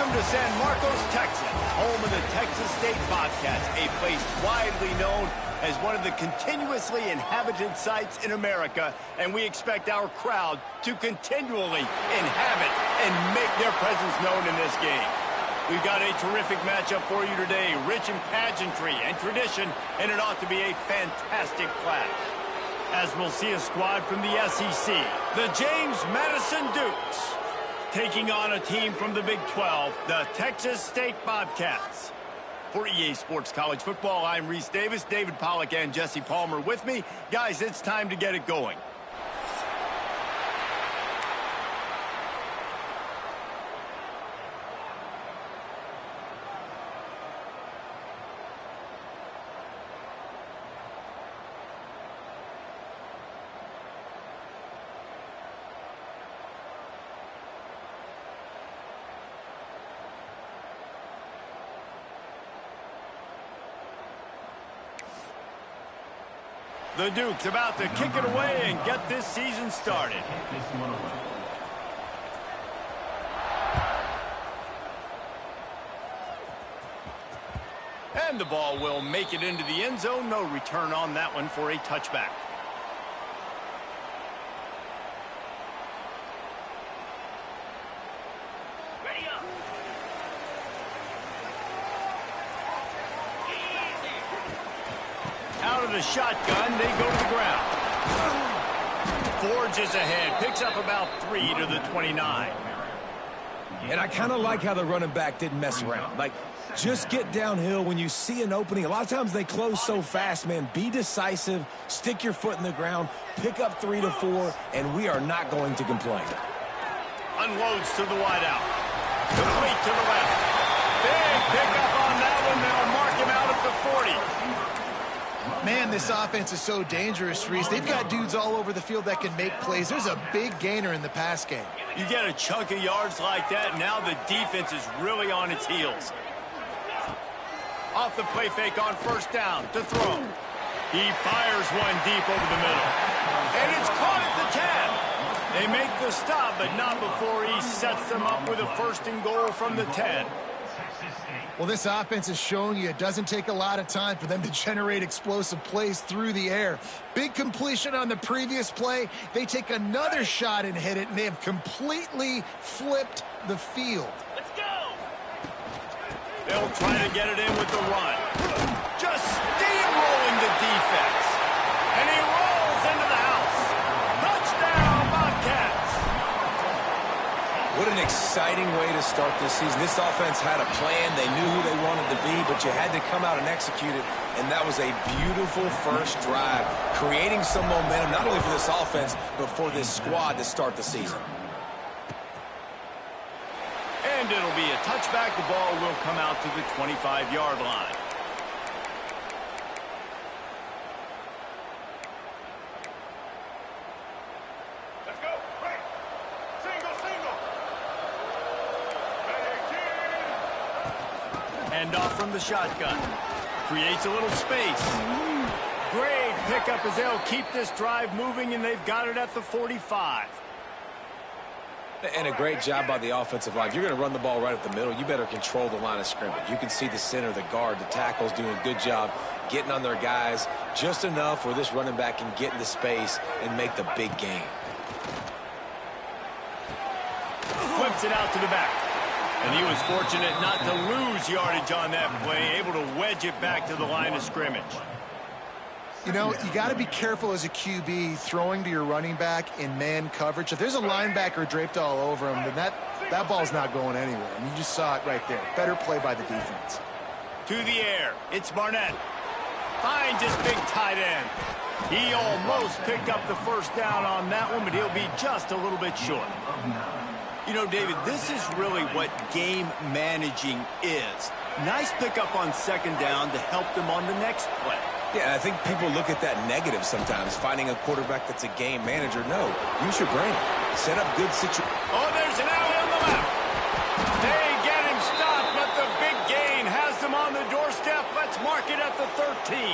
Welcome to San Marcos, Texas, home of the Texas State Bobcats, a place widely known as one of the continuously inhabited sites in America, and we expect our crowd to continually inhabit and make their presence known in this game. We've got a terrific matchup for you today, rich in pageantry and tradition, and it ought to be a fantastic clash. As we'll see a squad from the SEC, the James Madison Dukes, taking on a team from the Big 12, the Texas State Bobcats. For EA Sports College Football, I'm Reese Davis, David Pollack, and Jesse Palmer with me. Guys, it's time to get it going. The Dukes about to kick it away and get this season started. And the ball will make it into the end zone. No return on that one for a touchback. Out of the shotgun, they go to the ground. Forges ahead, picks up about 3 to the 29. And I kind of like how the running back didn't mess around. Like, just get downhill when you see an opening. A lot of times they close so fast, man. Be decisive, stick your foot in the ground, pick up 3 to 4, and we are not going to complain. Unloads to the wideout. Complete to the left. Big pickup on that one. They'll mark him out at the 40. Man, this offense is so dangerous, Reese. They've got dudes all over the field that can make plays. There's a big gainer in the pass game. You get a chunk of yards like that, now the defense is really on its heels. Off the play fake on first down to throw. He fires one deep over the middle. And it's caught at the 10. They make the stop, but not before he sets them up with a first and goal from the 10. Well, this offense is showing you it doesn't take a lot of time for them to generate explosive plays through the air. Big completion on the previous play. They take another shot and hit it, and they have completely flipped the field. Let's go! They'll try to get it in with the run. Just steamrolling the defense. And he rolls into the house. Touchdown, Bobcats! What an exciting way to start this season. This offense had a plan. They knew who they wanted to be, but you had to come out and execute it, and that was a beautiful first drive, creating some momentum, not only for this offense, but for this squad to start the season. And it'll be a touchback. The ball will come out to the 25-yard line. Hand off from the shotgun. Creates a little space. Great pickup as they'll keep this drive moving, and they've got it at the 45. And a great job by the offensive line. If you're going to run the ball right at the middle, you better control the line of scrimmage. You can see the center, the guard, the tackles doing a good job getting on their guys just enough where this running back can get into space and make the big game. Flips it out to the back. And he was fortunate not to lose yardage on that play, able to wedge it back to the line of scrimmage. You know, you got to be careful as a QB throwing to your running back in man coverage. If there's a linebacker draped all over him, then that ball's not going anywhere. And you just saw it right there. Better play by the defense. To the air, it's Barnett. Finds his big tight end. He almost picked up the first down on that one, but he'll be just a little bit short. You know, David, this is really what game managing is. Nice pickup on second down to help them on the next play. Yeah, I think people look at that negative sometimes, finding a quarterback that's a game manager. No, use your brain. Set up good situations. Oh, there's an alley on the left. They get him stopped, but the big gain has them on the doorstep. Let's mark it at the 13.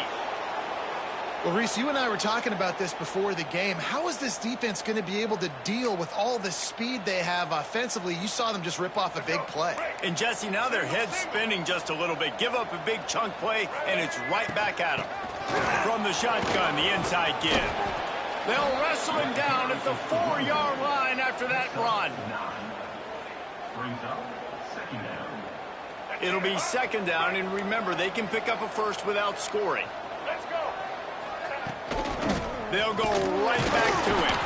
Well, Reese, you and I were talking about this before the game. How is this defense going to be able to deal with all the speed they have offensively? You saw them just rip off a big play. And, Jesse, now their head's spinning just a little bit. Give up a big chunk play, and it's right back at them. From the shotgun, the inside give. They'll wrestle him down at the 4-yard line after that run. It'll be second down, and remember, they can pick up a first without scoring. They'll go right back to him.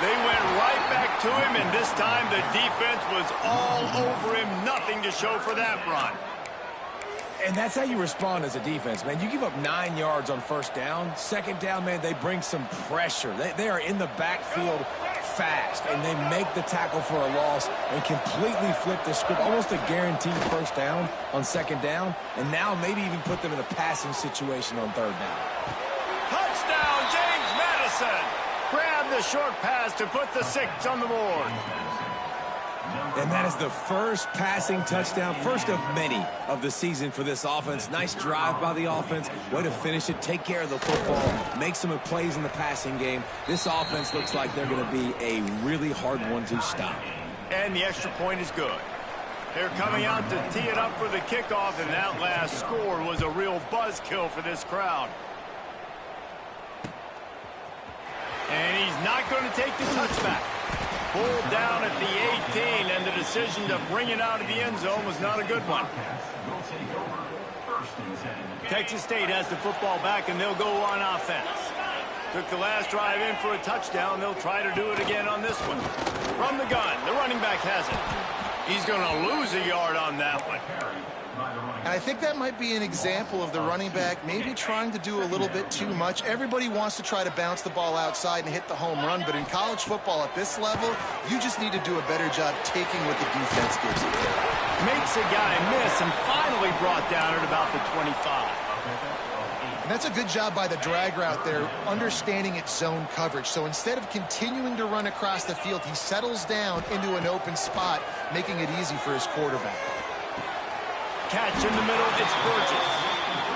They went right back to him, and this time the defense was all over him. Nothing to show for that run. And that's how you respond as a defense, man. You give up 9 yards on first down. Second down, man, they bring some pressure. They are in the backfield fast, and they make the tackle for a loss and completely flip the script. Almost a guaranteed first down on second down, and now maybe even put them in a passing situation on third down. Touchdown, James Madison. Grab the short pass to put the 6 on the board. And that is the first passing touchdown, first of many of the season for this offense. Nice drive by the offense. Way to finish it, take care of the football, make some plays in the passing game. This offense looks like they're going to be a really hard one to stop. And the extra point is good. They're coming out to tee it up for the kickoff, and that last score was a real buzzkill for this crowd. And he's not going to take the touchback. Pulled down at the 18, and the decision to bring it out of the end zone was not a good one. Texas State has the football back, and they'll go on offense. Took the last drive in for a touchdown. They'll try to do it again on this one. From the gun, the running back has it. He's going to lose a yard on that one. And I think that might be an example of the running back maybe trying to do a little bit too much. Everybody wants to try to bounce the ball outside and hit the home run, but in college football at this level, you just need to do a better job taking what the defense gives you. Makes a guy miss and finally brought down at about the 25. And that's a good job by the drag route there, understanding its zone coverage. So instead of continuing to run across the field, he settles down into an open spot, making it easy for his quarterback. Catch in the middle, it's Burgess.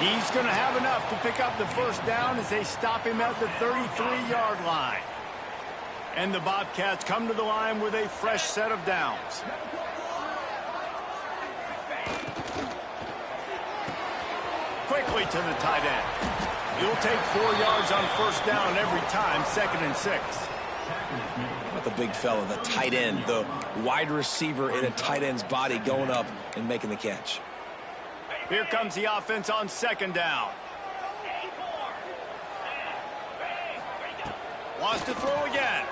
He's going to have enough to pick up the first down as they stop him at the 33-yard line. And the Bobcats come to the line with a fresh set of downs. Quickly to the tight end. He'll take 4 yards on first down every time, 2nd and 6. About the big fella, the tight end, the wide receiver in a tight end's body going up and making the catch. Here comes the offense on 2nd down. Wants to throw again.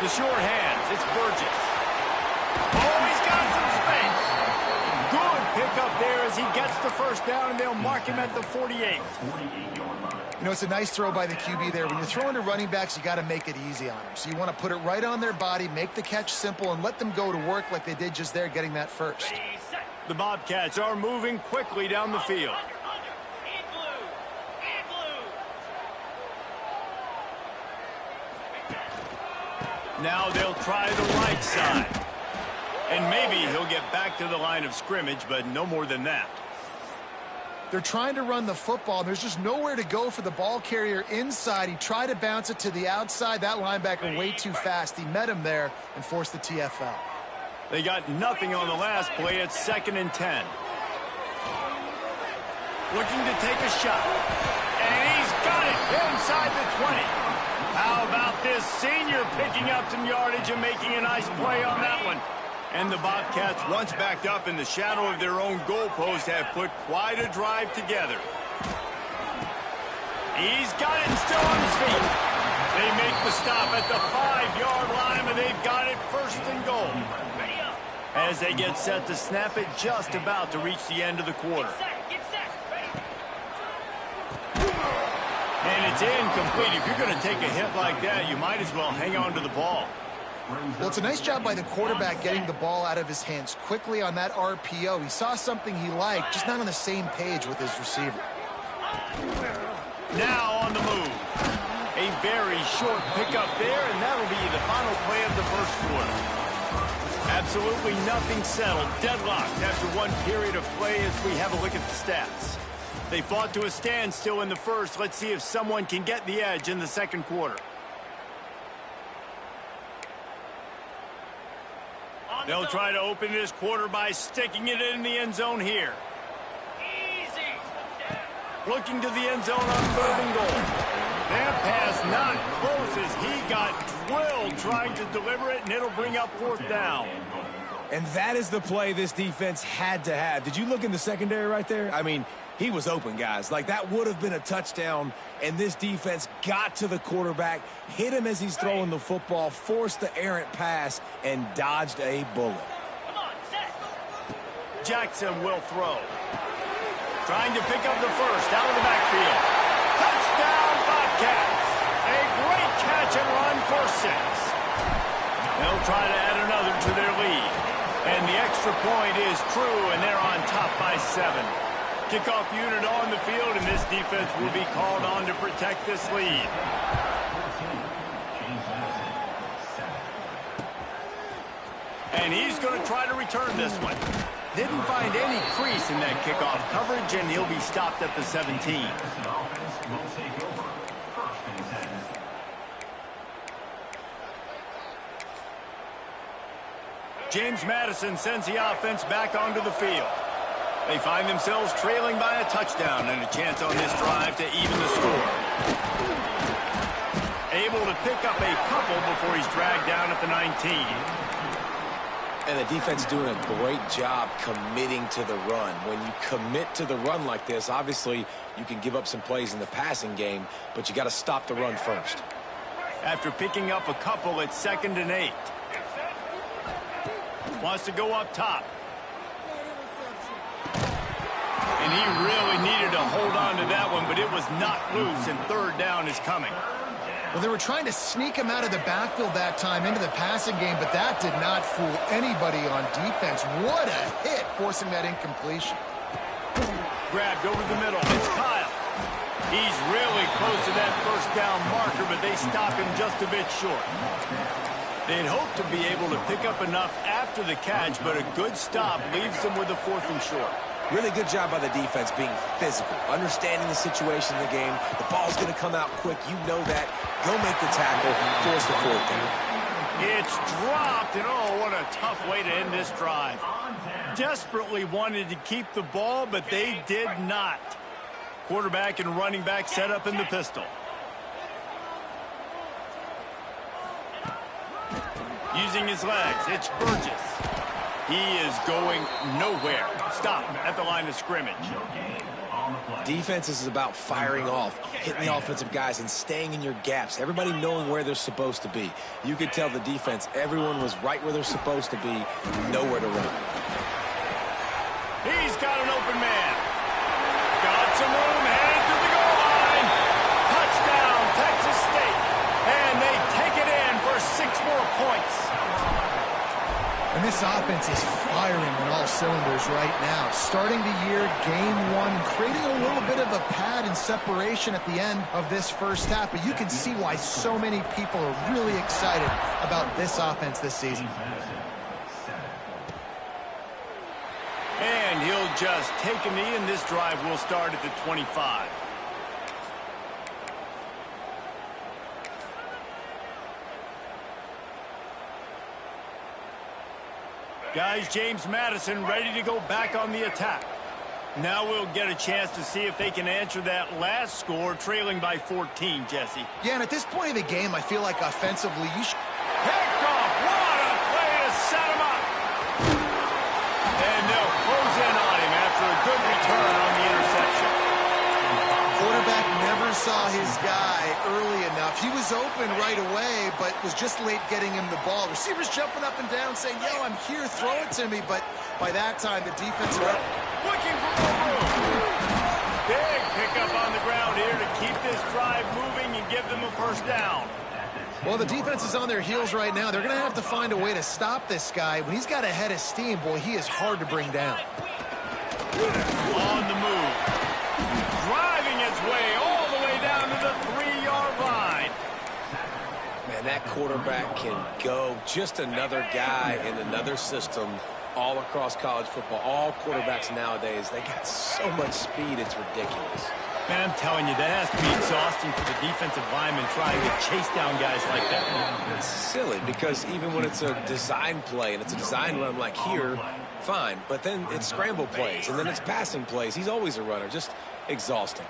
The short hands, it's Burgess. Oh, he's got some space. Good pickup there as he gets the first down, and they'll mark him at the 48. You know, it's a nice throw by the QB there. When you're throwing to running backs, you got to make it easy on them. So you want to put it right on their body, make the catch simple, and let them go to work like they did just there, getting that first. The Bobcats are moving quickly down the field. Now they'll try the right side. And maybe he'll get back to the line of scrimmage, but no more than that. They're trying to run the football. There's just nowhere to go for the ball carrier inside. He tried to bounce it to the outside. That linebacker way too fast. He met him there and forced the TFL. They got nothing on the last play. It's 2nd and 10. Looking to take a shot. And he's got it inside the 20. How about this senior picking up some yardage and making a nice play on that one? And the Bobcats, once backed up in the shadow of their own goalpost, have put quite a drive together. He's got it and still on his feet. They make the stop at the 5-yard line, and they've got it 1st and goal. As they get set to snap it, just about to reach the end of the quarter. And it's incomplete. If you're going to take a hit like that, you might as well hang on to the ball. Well, it's a nice job by the quarterback getting the ball out of his hands quickly on that RPO. He saw something he liked, just not on the same page with his receiver. Now on the move. A very short pickup there, and that'll be the final play of the first quarter. absolutely nothing settled. Deadlocked after one period of play as we have a look at the stats. They fought to a standstill in the first. Let's see if someone can get the edge in the second quarter. They'll try to open this quarter by sticking it in the end zone here. Looking to the end zone on 3rd and goal. That pass not close as he got drilled trying to deliver it, and it'll bring up 4th down. And that is the play this defense had to have. Did you look in the secondary right there? I mean, he was open, guys. Like, that would have been a touchdown, and this defense got to the quarterback, hit him as he's throwing the football, forced the errant pass, and dodged a bullet. Jackson will throw. Trying to pick up the first out of the backfield. Touchdown, Bobcats. A great catch and run for 6. They'll try to add another to their lead. And the extra point is true, and they're on top by 7. Kickoff unit on the field, and this defense will be called on to protect this lead. And he's going to try to return this one. Didn't find any crease in that kickoff coverage, and he'll be stopped at the 17. James Madison sends the offense back onto the field. They find themselves trailing by a touchdown and a chance on this drive to even the score. Able to pick up a couple before he's dragged down at the 19. And the defense doing a great job committing to the run. When you commit to the run like this, obviously you can give up some plays in the passing game, but you got to stop the run first. After picking up a couple, it's 2nd and 8. Wants to go up top. And he really needed to hold on to that one, but it was not loose, and 3rd down is coming. Well, they were trying to sneak him out of the backfield that time into the passing game, but that did not fool anybody on defense. What a hit, forcing that incompletion. Grabbed over the middle. It's Kyle. He's really close to that 1st down marker, but they stop him just a bit short. They'd hoped to be able to pick up enough after the catch, but a good stop leaves them with a 4th and short. Really good job by the defense being physical, understanding the situation in the game. The ball's going to come out quick. You know that. Go make the tackle, force the 4th down. It's dropped, and oh, what a tough way to end this drive. Desperately wanted to keep the ball, but they did not. Quarterback and running back set up in the pistol. Using his legs, it's Burgess. He is going nowhere. Stop at the line of scrimmage. Defense is about firing off, hitting the offensive guys, and staying in your gaps. Everybody knowing where they're supposed to be. You could tell the defense, everyone was right where they're supposed to be, nowhere to run. He's got an open man. Got some room, headed to the goal line. Touchdown, Texas State. And they take it in for 6 more points. And this offense is firing on all cylinders right now. Starting the year, game 1, creating a little bit of a pad and separation at the end of this first half. But you can see why so many people are really excited about this offense this season. And he'll just take a knee, and this drive will start at the 25. Guys, James Madison ready to go back on the attack. Now we'll get a chance to see if they can answer that last score, trailing by 14, Jesse. Yeah, and at this point of the game, I feel like offensively, you should... Picked off! What a play to set him up! And they'll close in on him after a good return on the interception. Quarterback never saw his guy early enough. He was open right away, but was just late getting him the ball. Receivers jumping up and down saying, yo, I'm here, throw it to me. But by that time, the defense... Looking for more room. Big pickup on the ground here to keep this drive moving and give them a 1st down. Well, the defense is on their heels right now. They're going to have to find a way to stop this guy. When he's got a head of steam, boy, he is hard to bring down. On the move. Driving its way all the way down to the 3-yard line. Man, that that quarterback can go. Just another guy in another system all across college football. All quarterbacks nowadays, they got so much speed, it's ridiculous. Man, I'm telling you, that has to be exhausting for the defensive lineman trying to chase down guys like that. It's silly because even when it's a design play and it's a design run like here, fine. But then it's scramble plays and then it's passing plays. He's always a runner. Just exhausting.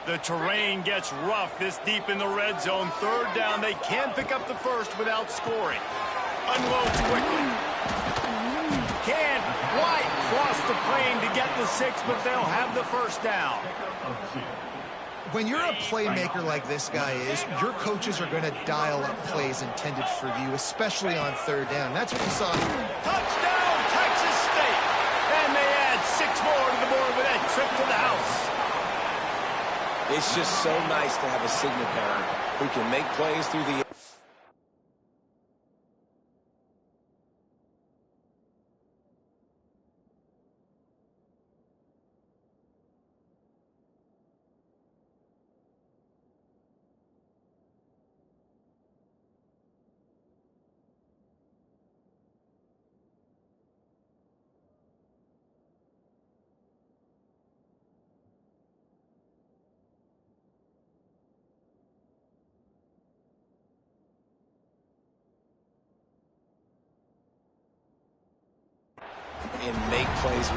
The terrain gets rough this deep in the red zone. Third down, they can pick up the first without scoring. Unloads quickly. Can't quite cross the plane to get the 6, but they'll have the first down. When you're a playmaker like this guy is, your coaches are going to dial up plays intended for you, especially on third down. That's what you saw here. Touchdown, Texas State. And they add 6 more to the board with that trip to the house. It's just so nice to have a signal parent who can make plays through the and make plays.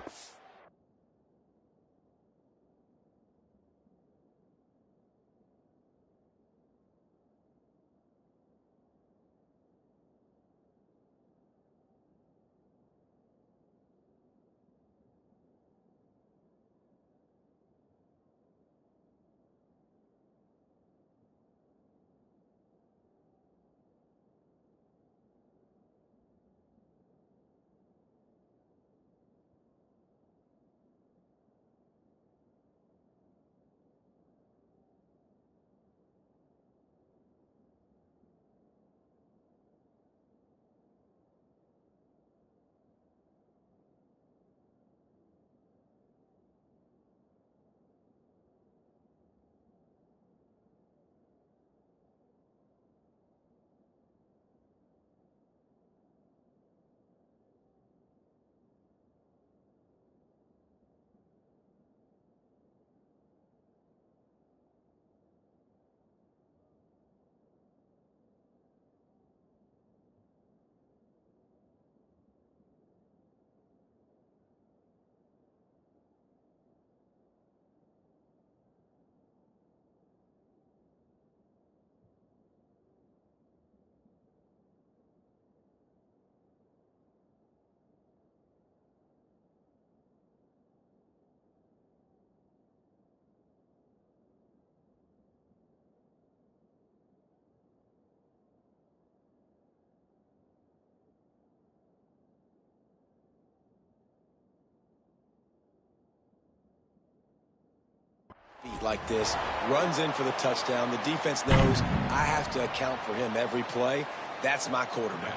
Like this, runs in for the touchdown. The defense knows I have to account for him every play. That's my quarterback.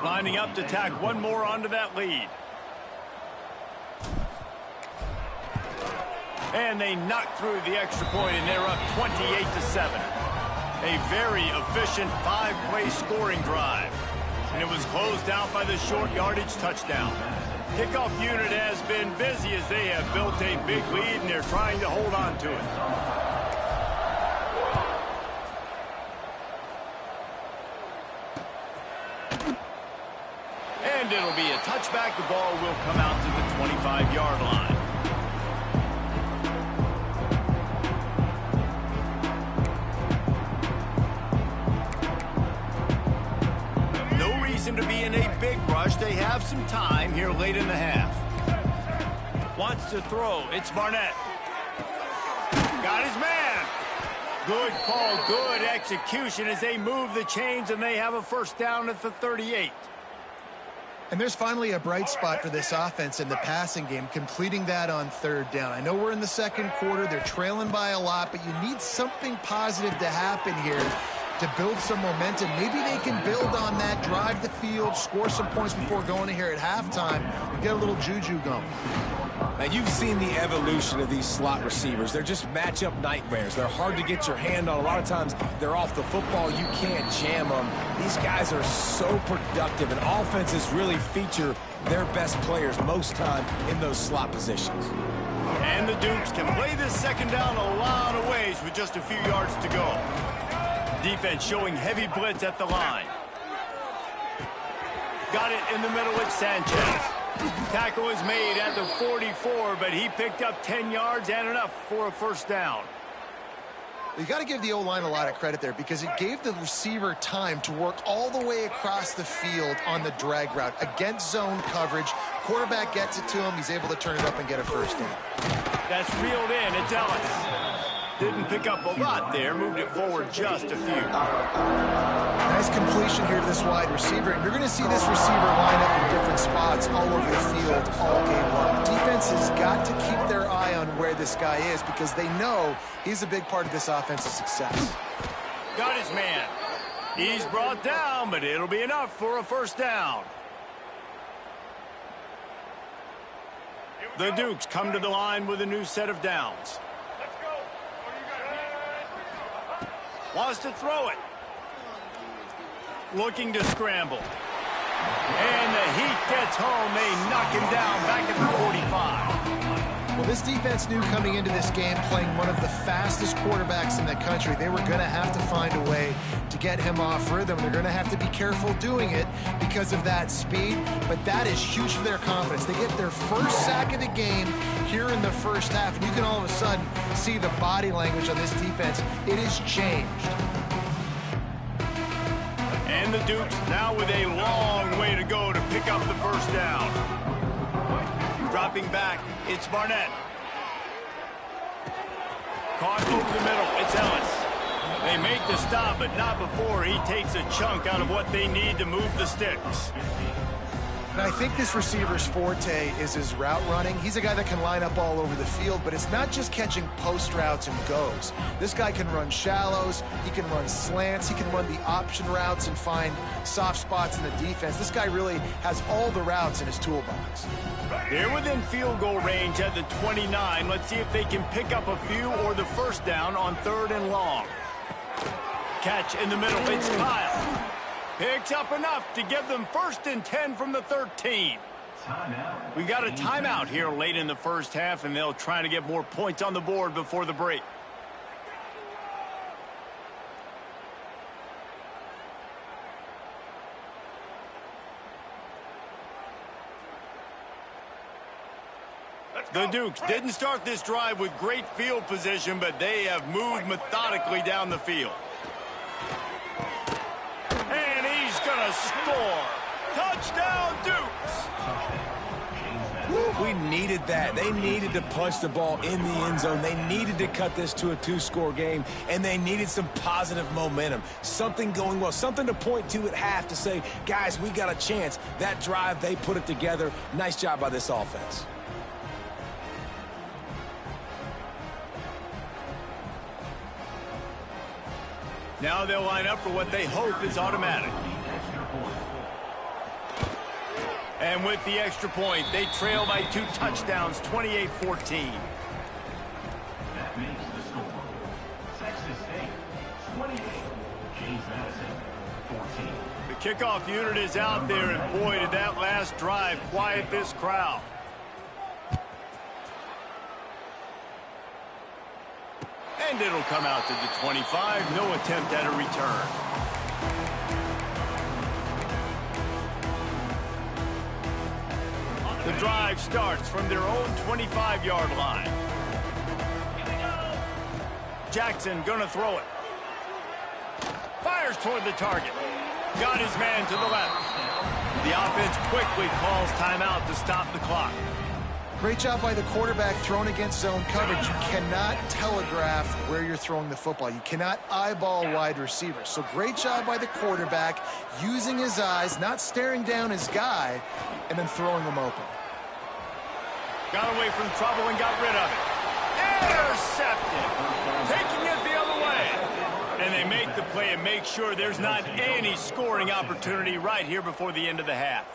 Lining up to tack one more onto that lead. And they knock through the extra point, and they're up 28-7. A very efficient 5-play scoring drive. And it was closed out by the short yardage touchdown. Kickoff unit has been busy as they have built a big lead, and they're trying to hold on to it. And it'll be a touchback. The ball will come out to the 25-yard line. To be in a big rush. They have some time here late in the half. Wants to throw. It's Barnett. Got his man. Good call, good execution as they move the chains, and they have a first down at the 38. And there's finally a bright spot for this offense in the passing game, completing that on third down. I know we're in the second quarter. They're trailing by a lot, but you need something positive to happen here. to build some momentum. Maybe they can build on that, drive the field, score some points before going to here at halftime, and get a little juju going. Now, you've seen the evolution of these slot receivers. They're just matchup nightmares. They're hard to get your hand on. A lot of times, they're off the football. You can't jam them. These guys are so productive, and offenses really feature their best players most time in those slot positions. And the Dukes can play this second down a lot of ways with just a few yards to go. Defense showing heavy blitz at the line. Got it in the middle with Sanchez. Tackle is made at the 44, but he picked up 10 yards and enough for a first down. You got to give the O-line a lot of credit there because it gave the receiver time to work all the way across the field on the drag route against zone coverage. Quarterback gets it to him. He's able to turn it up and get a first down. That's reeled in. It's Ellis. Didn't pick up a lot there. Moved it forward just a few. Nice completion here to this wide receiver. And you're going to see this receiver line up in different spots all over the field all game long. Defense has got to keep their eye on where this guy is because they know he's a big part of this offense's success. Got his man. He's brought down, but it'll be enough for a first down. The Dukes come to the line with a new set of downs. Wants to throw it. Looking to scramble. And the heat gets home. They knock him down back at the 45. Well, this defense knew coming into this game, playing one of the fastest quarterbacks in the country, they were going to have to find a way to get him off rhythm. They're going to have to be careful doing it because of that speed, but that is huge for their confidence. They get their first sack of the game here in the first half, and you can all of a sudden see the body language on this defense. It has changed. And the Dukes now with a long way to go to pick up the first down. Dropping back, it's Barnett. Caught over the middle, it's Ellis. They make the stop, but not before he takes a chunk out of what they need to move the sticks. And I think this receiver's forte is his route running. He's a guy that can line up all over the field, but it's not just catching post routes and goes. This guy can run shallows, he can run slants, he can run the option routes and find soft spots in the defense. This guy really has all the routes in his toolbox. They're within field goal range at the 29. Let's see if they can pick up a few or the first down on 3rd and long. Catch in the middle, it's Kyle. Picks up enough to give them 1st and 10 from the 13. We got a timeout here late in the first half, and they'll try to get more points on the board before the break. The Dukes didn't start this drive with great field position, but they have moved methodically down the field. And he's going to score. Touchdown, Dukes. We needed that. They needed to punch the ball in the end zone. They needed to cut this to a 2-score game, and they needed some positive momentum. Something going well, something to point to at half to say, guys, we got a chance. That drive, they put it together. Nice job by this offense. Now they'll line up for what they hope is automatic. And with the extra point, they trail by 2 touchdowns, 28-14. That makes the score. Texas State, 28. James Madison, 14. The kickoff unit is out there, and boy, did that last drive quiet this crowd. And it'll come out to the 25. No attempt at a return. The drive starts from their own 25-yard line. Jackson gonna throw it. Fires toward the target. Got his man to the left. The offense quickly calls timeout to stop the clock. Great job by the quarterback thrown against zone coverage. You cannot telegraph where you're throwing the football. You cannot eyeball wide receivers. So great job by the quarterback using his eyes, not staring down his guy, and then throwing him open. Got away from trouble and got rid of it. Intercepted. Taking it the other way. And they make the play and make sure there's not any scoring opportunity right here before the end of the half.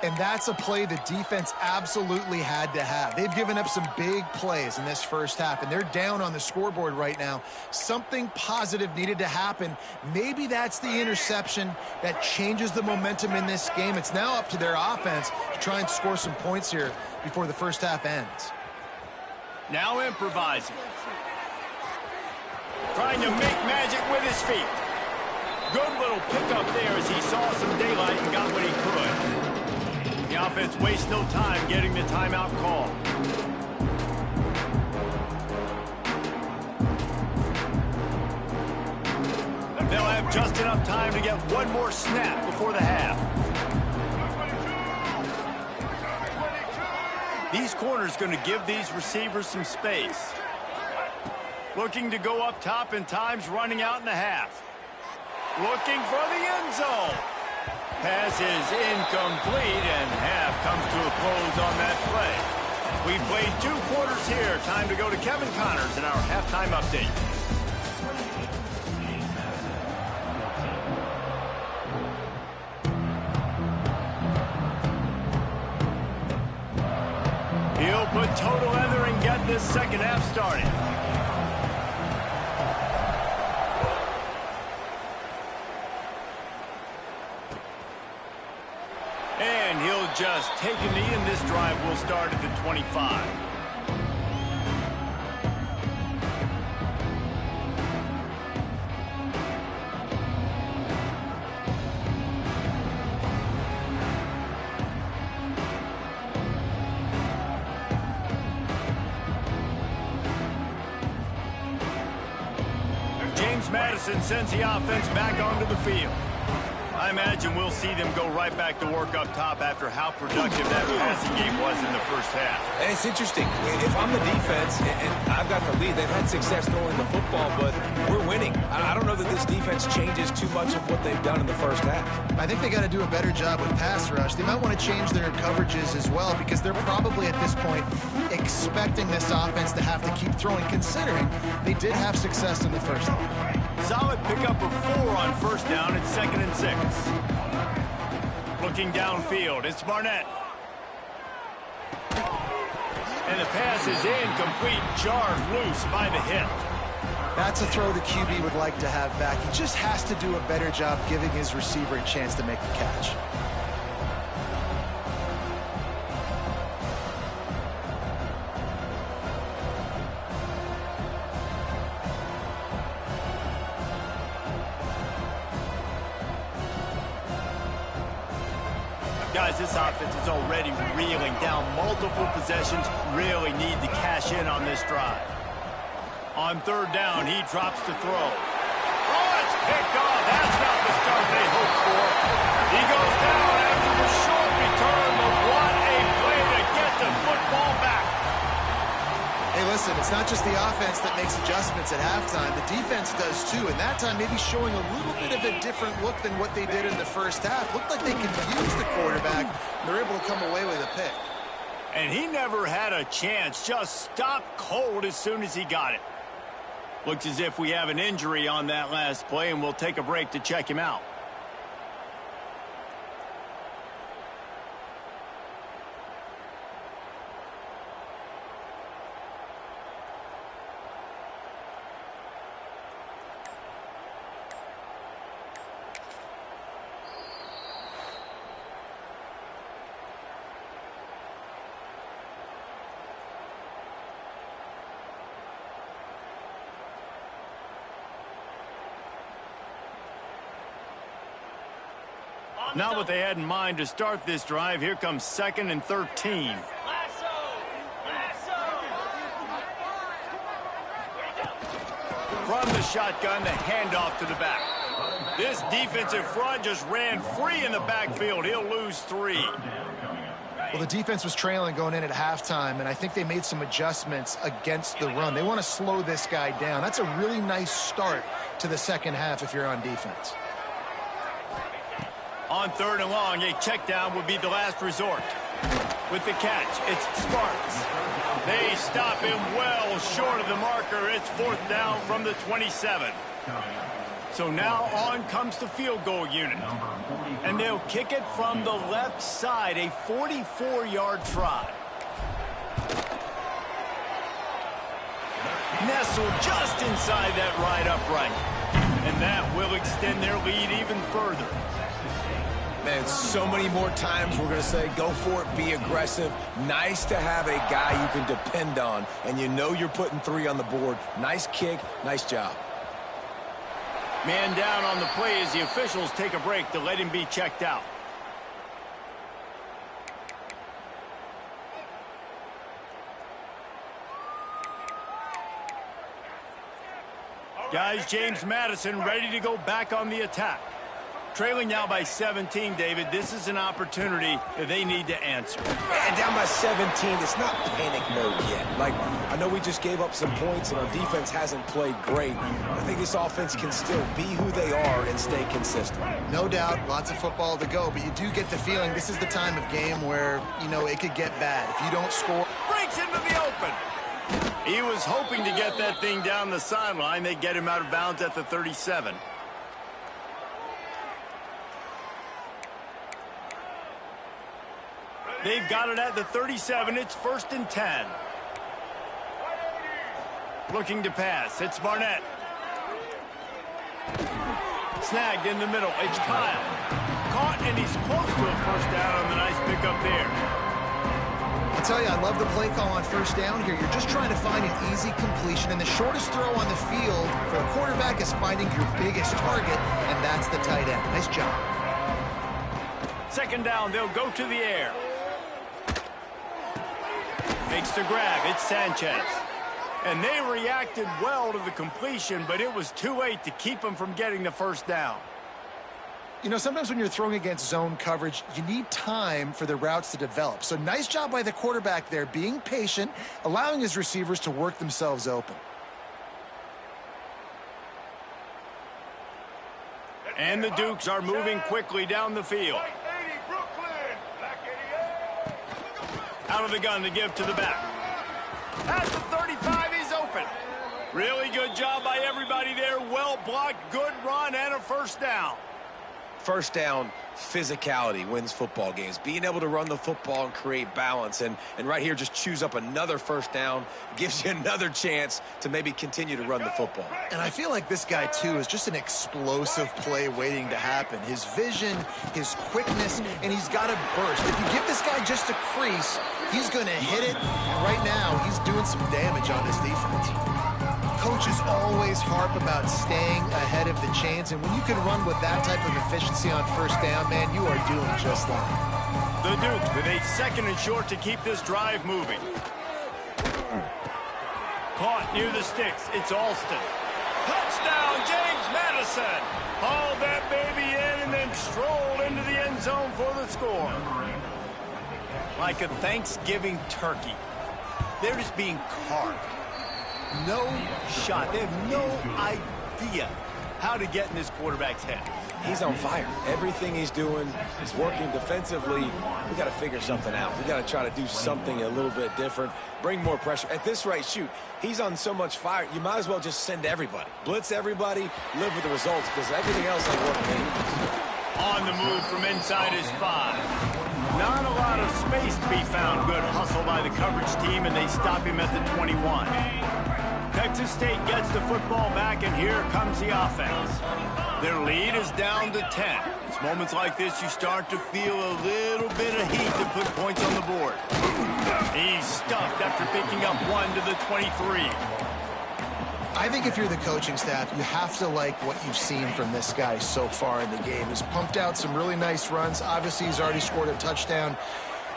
And that's a play the defense absolutely had to have. They've given up some big plays in this first half, and they're down on the scoreboard right now. Something positive needed to happen. Maybe that's the interception that changes the momentum in this game. It's now up to their offense to try and score some points here before the first half ends. Now improvising. Trying to make magic with his feet. Good little pickup there as he saw some daylight and got what he could. The offense wastes no time getting the timeout call. They'll have just enough time to get one more snap before the half. These corners going to give these receivers some space. Looking to go up top in times, running out in the half. Looking for the end zone. Pass is incomplete, and half comes to a close on that play. We've played 2 quarters here. Time to go to Kevin Connors in our halftime update. He'll put total leather and get this second half started. And he'll just take a knee, and this drive will start at the 25. James Madison sends the offense back onto the field. I imagine we'll see them go right back to work up top after how productive that passing game was in the first half. And it's interesting. If I'm the defense and I've got the lead, they've had success throwing the football, but we're winning. I don't know that this defense changes too much of what they've done in the first half. I think they got to do a better job with pass rush. They might want to change their coverages as well, because they're probably at this point expecting this offense to have to keep throwing, considering they did have success in the first half. Solid pickup of 4 on first down. It's 2nd and 6. Looking downfield, it's Barnett. And the pass is incomplete, jarred loose by the hip. That's a throw the QB would like to have back. He just has to do a better job giving his receiver a chance to make the catch. Guys, this offense is already reeling down multiple possessions. Really need to cash in on this drive. On 3rd down, he drops to throw. Oh, it's picked off. That's not the start they hoped for. He goes down after the short return, but what a play to get the football back. Hey, listen, it's not just the offense that makes adjustments at halftime. The defense does too, and that time maybe showing a little bit of a different look than what they did in the first half. Looked like they confused the quarterback, and they're able to come away with a pick. And he never had a chance, just stopped cold as soon as he got it. Looks as if we have an injury on that last play, and we'll take a break to check him out. Not what they had in mind to start this drive. Here comes 2nd and 13. From the shotgun, the handoff to the back. This defensive front just ran free in the backfield. He'll lose 3. Well, the defense was trailing going in at halftime, and I think they made some adjustments against the run. They want to slow this guy down. That's a really nice start to the second half if you're on defense. On 3rd and long, a check down would be the last resort. With the catch, it's Sparks. They stop him well short of the marker. It's 4th down from the 27. So now on comes the field goal unit. And they'll kick it from the left side, a 44-yard try. Nestled just inside that right upright. And that will extend their lead even further. Man, so many more times we're going to say, go for it, be aggressive. Nice to have a guy you can depend on, and you know you're putting 3 on the board. Nice kick, nice job. Man down on the play as the officials take a break to let him be checked out. Guys, James Madison ready to go back on the attack. Trailing now by 17, David. This is an opportunity that they need to answer. And down by 17, it's not panic mode yet. Like, I know we just gave up some points and our defense hasn't played great. I think this offense can still be who they are and stay consistent. No doubt, lots of football to go, but you do get the feeling this is the time of game where, you know, it could get bad. If you don't score... Breaks into the open. He was hoping to get that thing down the sideline. They get him out of bounds at the 37. They've got it at the 37. It's 1st and 10. Looking to pass. It's Barnett. Snagged in the middle. It's Kyle. Caught, and he's close to a first down on the nice pickup there. I'll tell you, I love the play call on first down here. You're just trying to find an easy completion, and the shortest throw on the field for a quarterback is finding your biggest target, and that's the tight end. Nice job. 2nd down, they'll go to the air. Makes the grab. It's Sanchez. And they reacted well to the completion, but it was too late to keep them from getting the first down. You know, sometimes when you're throwing against zone coverage, you need time for the routes to develop. So nice job by the quarterback there, being patient, allowing his receivers to work themselves open. And the Dukes are moving quickly down the field. Out of the gun to give to the back. At the 35, he's open. Really good job by everybody there. Well blocked, good run, and a first down. First down, physicality wins football games. Being able to run the football and create balance. And right here, just choose up another first down. Gives you another chance to maybe continue to run the football. And I feel like this guy, too, is just an explosive play waiting to happen. His vision, his quickness, and he's got a burst. If you give this guy just a crease, he's going to hit it. And right now, he's doing some damage on his defense. Coaches always harp about staying ahead of the chains, and when you can run with that type of efficiency on first down, man, you are doing just that. The Dukes with a 2nd and short to keep this drive moving. Caught near the sticks. It's Alston. Touchdown, James Madison. Hauled that baby in and then strolled into the end zone for the score. Like a Thanksgiving turkey. They're just being carved. No shot. They have no idea how to get in this quarterback's head. He's on fire. Everything he's doing is working defensively. We got to figure something out. We got to try to do something a little bit different. Bring more pressure. At this rate, shoot, he's on so much fire, you might as well just send everybody. Blitz everybody, live with the results, because everything else ain't working anyways. On the move from inside his 5. Not a lot of space to be found. Good hustle by the coverage team, and they stop him at the 21. Texas State gets the football back, and here comes the offense. Their lead is down to 10. It's moments like this you start to feel a little bit of heat to put points on the board. He's stuffed after picking up 1 to the 23. I think if you're the coaching staff, you have to like what you've seen from this guy so far in the game. He's pumped out some really nice runs. Obviously, he's already scored a touchdown.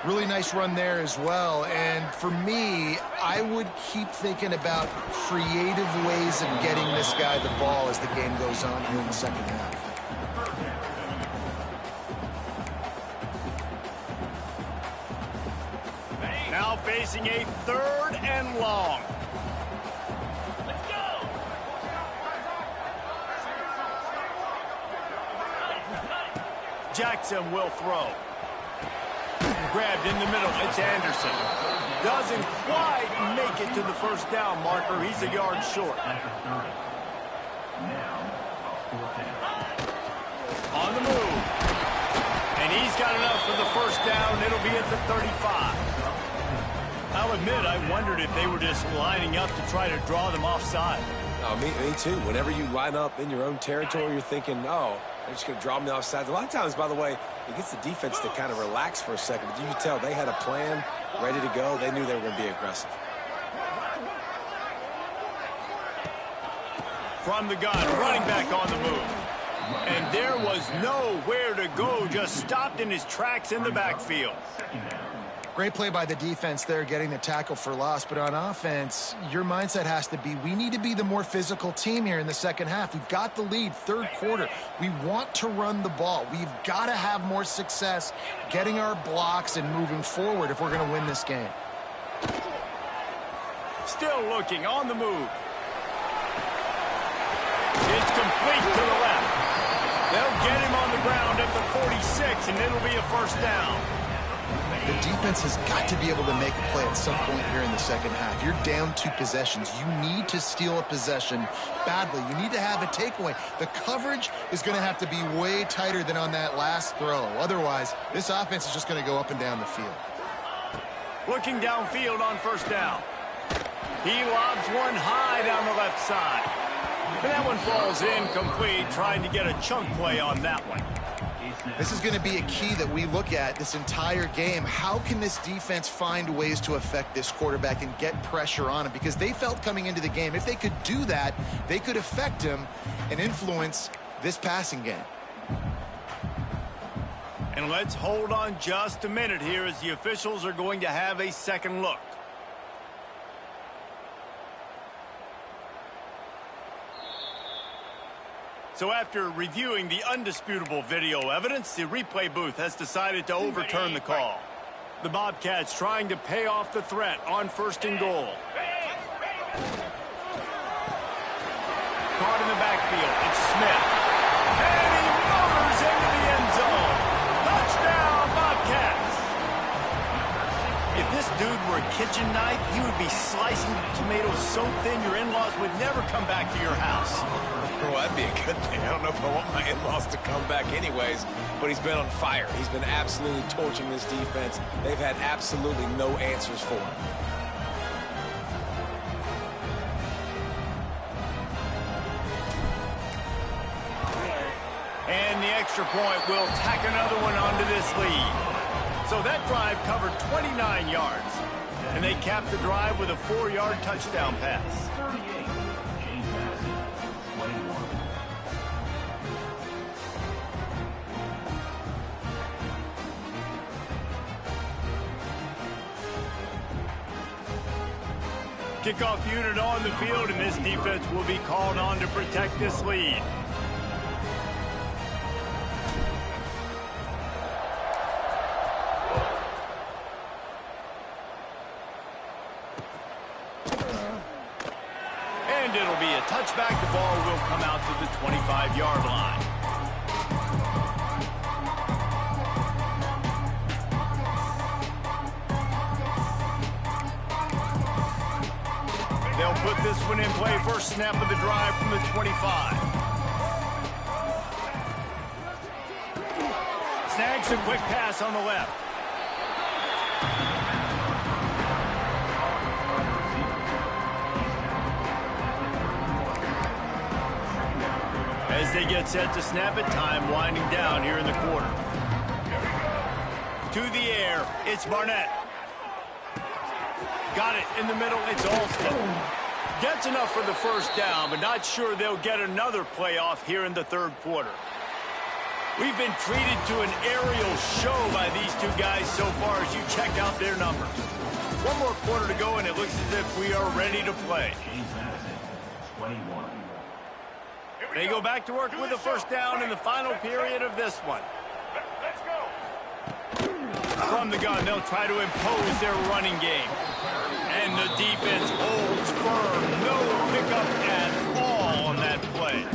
Really nice run there as well. And for me, I would keep thinking about creative ways of getting this guy the ball as the game goes on here in the second half. Now facing a 3rd and long. Jackson will throw. Grabbed in the middle. It's Anderson. Doesn't quite make it to the first down marker. He's a yard short. Now, a 4th down. On the move. And he's got enough for the first down. It'll be at the 35. I'll admit, I wondered if they were just lining up to try to draw them offside. Oh, me too. Whenever you line up in your own territory, you're thinking, oh, they're just going to draw me offside. A lot of times, by the way, it gets the defense to kind of relax for a second. But you can tell they had a plan ready to go. They knew they were going to be aggressive. From the gun, running back on the move. And there was nowhere to go, just stopped in his tracks in the backfield. Great play by the defense there, getting the tackle for loss. But on offense, your mindset has to be, we need to be the more physical team here in the second half. We've got the lead, third quarter. We want to run the ball. We've got to have more success getting our blocks and moving forward if we're going to win this game. Still looking, on the move. It's complete to the left. They'll get him on the ground at the 46, and it'll be a first down. The defense has got to be able to make a play at some point here in the second half. You're down 2 possessions. You need to steal a possession badly. You need to have a takeaway. The coverage is going to have to be way tighter than on that last throw. Otherwise, this offense is just going to go up and down the field. Looking downfield on first down. He lobs one high down the left side. And that one falls incomplete, trying to get a chunk play on that one. This is going to be a key that we look at this entire game. How can this defense find ways to affect this quarterback and get pressure on him? Because they felt coming into the game, if they could do that, they could affect him and influence this passing game. And let's hold on just a minute here as the officials are going to have a second look. So after reviewing the undisputable video evidence, the replay booth has decided to overturn the call. The Bobcats trying to pay off the threat on 1st and goal. Caught in the backfield, it's Smith. And he motors into the end zone. Touchdown, Bobcats! If this dude were a kitchen knife, he would be slicing tomatoes so thin your in-laws would never come back to your house. Well, that'd be a good thing. I don't know if I want my in-laws to come back anyways, but he's been on fire. He's been absolutely torching this defense. They've had absolutely no answers for him. And the extra point will tack another one onto this lead. So that drive covered 29 yards. And they capped the drive with a 4-yard touchdown pass. 38, James Madison, 21. Kickoff unit on the field, and this defense will be called on to protect this lead. And it'll be a touchback. The ball will come out to the 25-yard line. They'll put this one in play. First snap of the drive from the 25. Snags a quick pass on the left. As they get set to snap it, time winding down here in the quarter. To the air, it's Barnett. Got it in the middle, it's Alston. Gets enough for the first down, but not sure they'll get another playoff here in the third quarter. We've been treated to an aerial show by these two guys so far as you check out their numbers. One more quarter to go, and it looks as if we are ready to play. James Madison, 21. They go back to work with a first down in the final period of this one. Let's go. From the gun, they'll try to impose their running game. And the defense holds firm. No pickup at all on that play.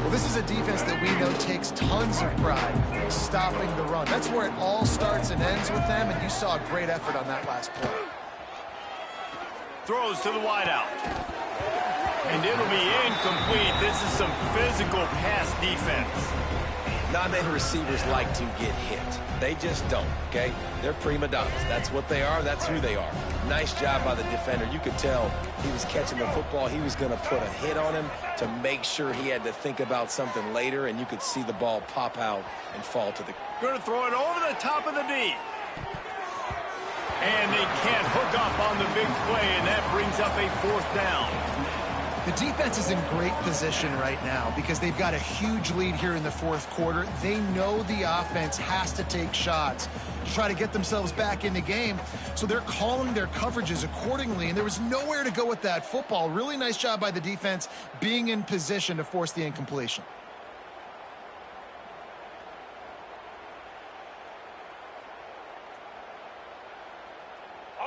Well, this is a defense that we know takes tons of pride stopping the run. That's where it all starts and ends with them, and you saw a great effort on that last play. Throws to the wideout. And it'll be incomplete. This is some physical pass defense. Not many receivers like to get hit. They just don't, okay? They're prima donnas. That's what they are. That's who they are. Nice job by the defender. You could tell he was catching the football. He was going to put a hit on him to make sure he had to think about something later, and you could see the ball pop out and fall to the... Going to throw it over the top of the knee. And they can't hook up on the big play, and that brings up a 4th down. The defense is in great position right now because they've got a huge lead here in the 4th quarter. They know the offense has to take shots to try to get themselves back in the game, so they're calling their coverages accordingly, and there was nowhere to go with that football. Really nice job by the defense being in position to force the incompletion.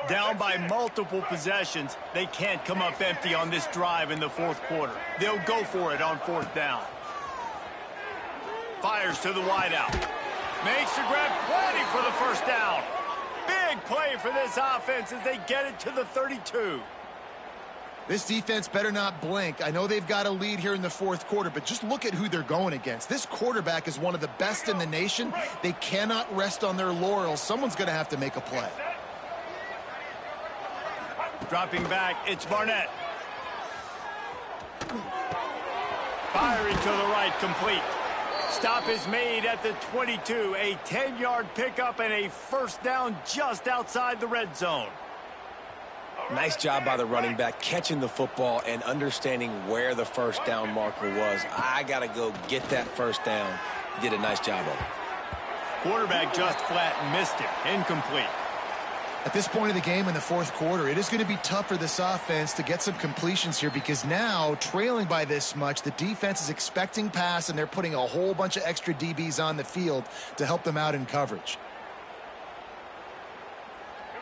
Down by multiple possessions, they can't come up empty on this drive in the 4th quarter. They'll go for it on 4th down. Fires to the wideout. Makes the grab, plenty for the 1st down. Big play for this offense as they get it to the 32. This defense better not blink. I know they've got a lead here in the 4th quarter, but just look at who they're going against. This quarterback is one of the best in the nation. They cannot rest on their laurels. Someone's going to have to make a play. Dropping back, it's Barnett. Firing to the right, complete. Stop is made at the 22. A 10-yard pickup and a 1st down just outside the red zone. Nice job by the running back, catching the football and understanding where the 1st down marker was. I got to go get that 1st down. He did a nice job of it. Quarterback just flat missed it. Incomplete. At this point of the game in the 4th quarter, it is going to be tough for this offense to get some completions here because now, trailing by this much, the defense is expecting pass, and they're putting a whole bunch of extra DBs on the field to help them out in coverage.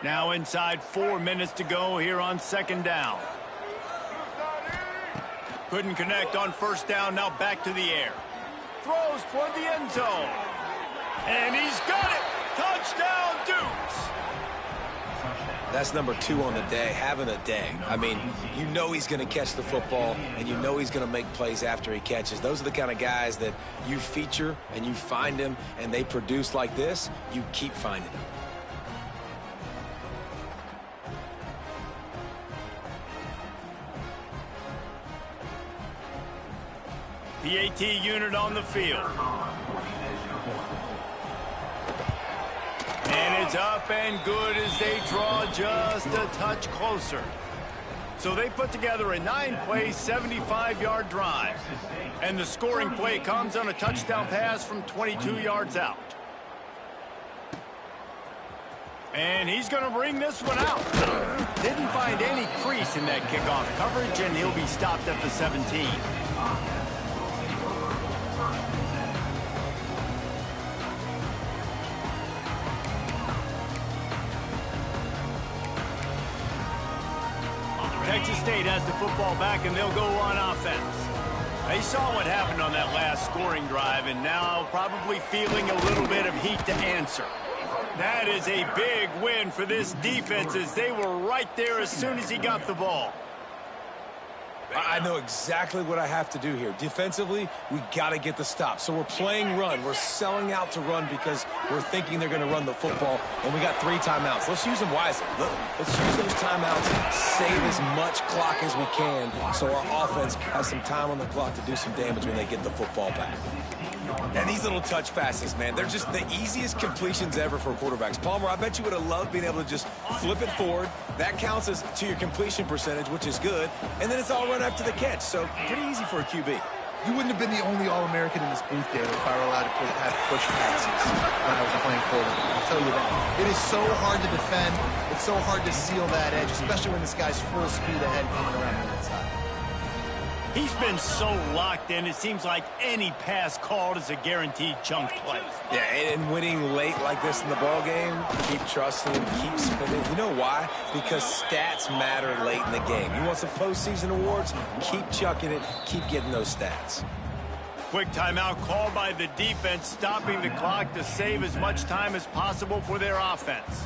Now inside 4 minutes to go here on 2nd down. Couldn't connect on 1st down, now back to the air. Throws toward the end zone. And he's got it! Touchdown, Dukes! That's number 2 on the day, having a day. I mean, you know he's going to catch the football, and you know he's going to make plays after he catches. Those are the kind of guys that you feature and you find them, and they produce like this, you keep finding them. The AT unit on the field. And it's up and good as they draw just a touch closer. So they put together a 9-play, 75-yard drive. And the scoring play comes on a touchdown pass from 22 yards out. And he's going to bring this one out. Didn't find any crease in that kickoff coverage, and he'll be stopped at the 17. Texas State has the football back, and they'll go on offense. They saw what happened on that last scoring drive, and now probably feeling a little bit of heat to answer. That is a big win for this defense, as they were right there as soon as he got the ball. I know exactly what I have to do here. Defensively, we got to get the stop. So we're playing run. We're selling out to run because we're thinking they're going to run the football, and we got 3 timeouts. Let's use them wisely. Let's use those timeouts, save as much clock as we can so our offense has some time on the clock to do some damage when they get the football back. And these little touch passes, man, they're just the easiest completions ever for quarterbacks. Palmer, I bet you would have loved being able to just flip it forward. That counts as to your completion percentage, which is good. And then it's all run after the catch, so pretty easy for a QB. You wouldn't have been the only All-American in this booth, David, if I were allowed to have push passes when I was playing quarterback. I'll tell you that. It is so hard to defend. It's so hard to seal that edge, especially when this guy's full speed ahead coming around the inside. He's been so locked in, it seems like any pass called is a guaranteed chunk play. Yeah, and winning late like this in the ball game, keep trusting him, keep spinning. You know why? Because stats matter late in the game. You want some postseason awards? Keep chucking it, keep getting those stats. Quick timeout called by the defense, stopping the clock to save as much time as possible for their offense.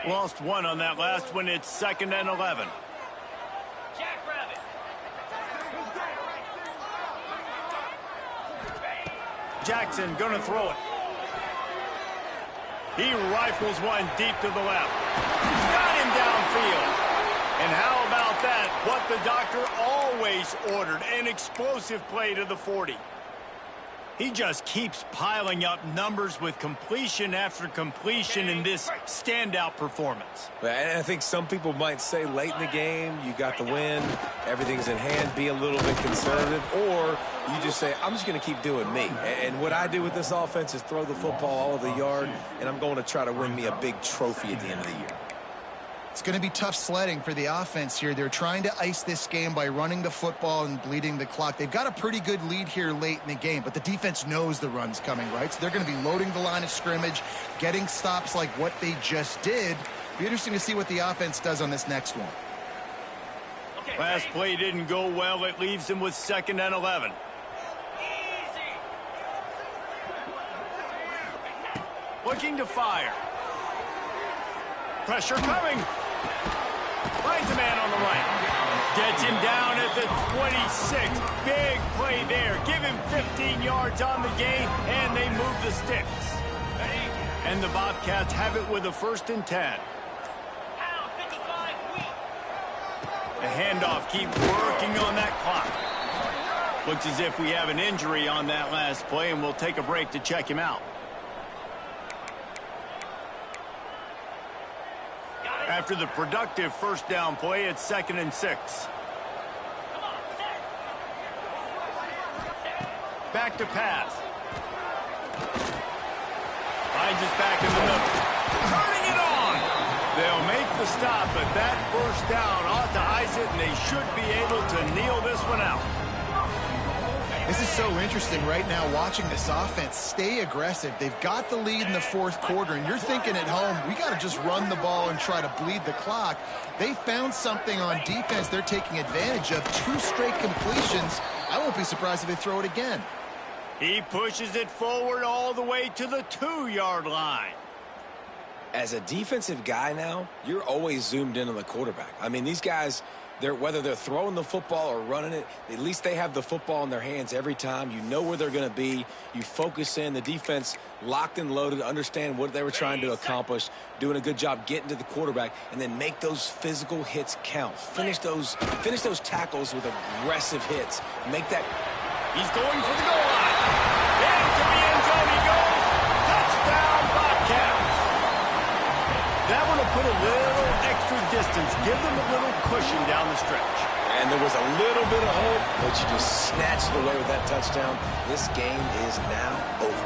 Lost one on that last one. It's 2nd and 11. Jackson gonna throw it. He rifles one deep to the left. Got him downfield. And how about that? What the doctor always ordered, an explosive play to the 40. He just keeps piling up numbers with completion after completion in this standout performance. And I think some people might say late in the game, you got the win, everything's in hand, be a little bit conservative, or you just say, I'm just going to keep doing me. And what I do with this offense is throw the football all over the yard, and I'm going to try to win me a big trophy at the end of the year. It's going to be tough sledding for the offense here. They're trying to ice this game by running the football and bleeding the clock. They've got a pretty good lead here late in the game, but the defense knows the run's coming, right? So they're going to be loading the line of scrimmage, getting stops like what they just did. Be interesting to see what the offense does on this next one. Last play didn't go well. It leaves him with 2nd and 11. Looking to fire. Pressure coming. Finds a man on the right. Gets him down at the 26. Big play there. Give him 15 yards on the gain, and they move the sticks. And the Bobcats have it with a 1st and 10. The handoff keeps working on that clock. Looks as if we have an injury on that last play, and we'll take a break to check him out. After the productive 1st down play, it's 2nd and 6. Back to pass. Finds us back in the middle. Turning it on. They'll make the stop, but that 1st down ought to ice it, and they should be able to kneel this one out. This is so interesting right now watching this offense stay aggressive. They've got the lead in the 4th quarter, and you're thinking at home, we got to just run the ball and try to bleed the clock. They found something on defense they're taking advantage of. 2 straight completions. I won't be surprised if they throw it again. He pushes it forward all the way to the 2-yard line. As a defensive guy now, you're always zoomed in on the quarterback. I mean, these guys, whether they're throwing the football or running it, at least they have the football in their hands every time. You know where they're going to be. You focus in. The defense locked and loaded, understand what they were trying to accomplish, doing a good job getting to the quarterback, and then make those physical hits count. Finish those tackles with aggressive hits. Make that. He's going for the goal line. Into the end zone he goes. Touchdown, Bobcats. That one will put a little extra distance, give them a little cushion down the stretch. And there was a little bit of hope, but you just snatched it away with that touchdown. This game is now over.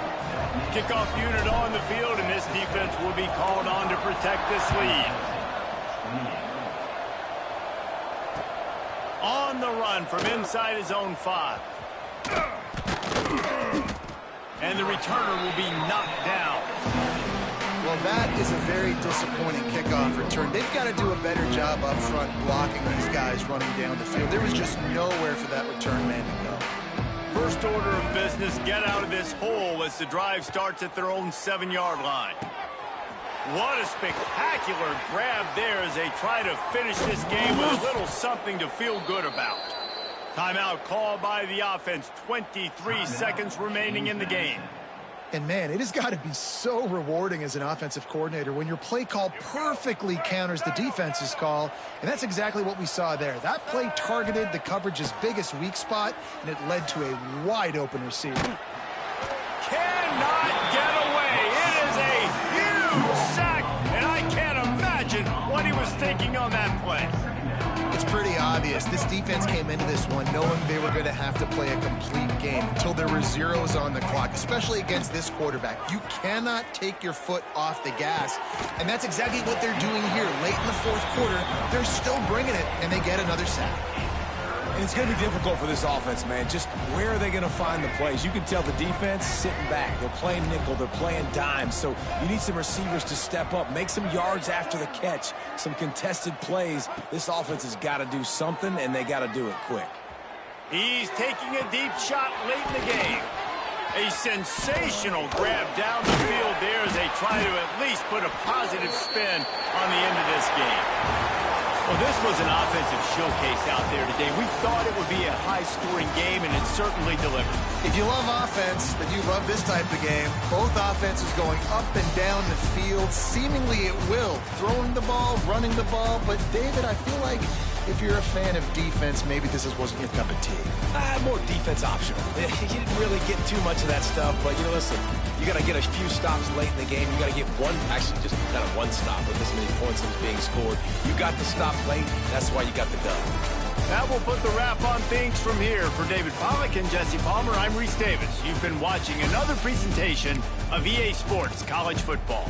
Kickoff unit on the field, and this defense will be called on to protect this lead. On the run from inside his own 5. And the returner will be knocked down. Well, that is a very disappointing kickoff return. They've got to do a better job up front blocking these guys running down the field. There was just nowhere for that return man to go. First order of business, get out of this hole as the drive starts at their own 7-yard line. What a spectacular grab there as they try to finish this game with a little something to feel good about. Timeout called by the offense. 23 seconds remaining in the game. And, man, it has got to be so rewarding as an offensive coordinator when your play call perfectly counters the defense's call, and that's exactly what we saw there. That play targeted the coverage's biggest weak spot, and it led to a wide-open receiver. Cannot get away. It is a huge sack, and I can't imagine what he was thinking on that play. It's pretty obvious. This defense came into this one knowing they were going to have to play a complete game until there were zeros on the clock, especially against this quarterback. You cannot take your foot off the gas, and that's exactly what they're doing here. Late in the 4th quarter, they're still bringing it, and they get another sack. And it's going to be difficult for this offense, man. Just where are they going to find the plays? You can tell the defense sitting back. They're playing nickel. They're playing dime. So you need some receivers to step up, make some yards after the catch, some contested plays. This offense has got to do something, and they got to do it quick. He's taking a deep shot late in the game. A sensational grab down the field there as they try to at least put a positive spin on the end of this game. Well, this was an offensive showcase out there today. We thought it would be a high-scoring game, and it certainly delivered. If you love offense, then you love this type of game. Both offenses going up and down the field, seemingly at will. Throwing the ball, running the ball. But, David, I feel like if you're a fan of defense, maybe this wasn't your cup of tea. More defense optional. You didn't really get too much of that stuff, but, you know, listen, you got to get a few stops late in the game. You got to get one, actually just kind of one stop with this many points that was being scored. You got the stop late. That's why you got the dub. That will put the wrap on things from here. For David Pollack and Jesse Palmer, I'm Reese Davis. You've been watching another presentation of EA Sports College Football.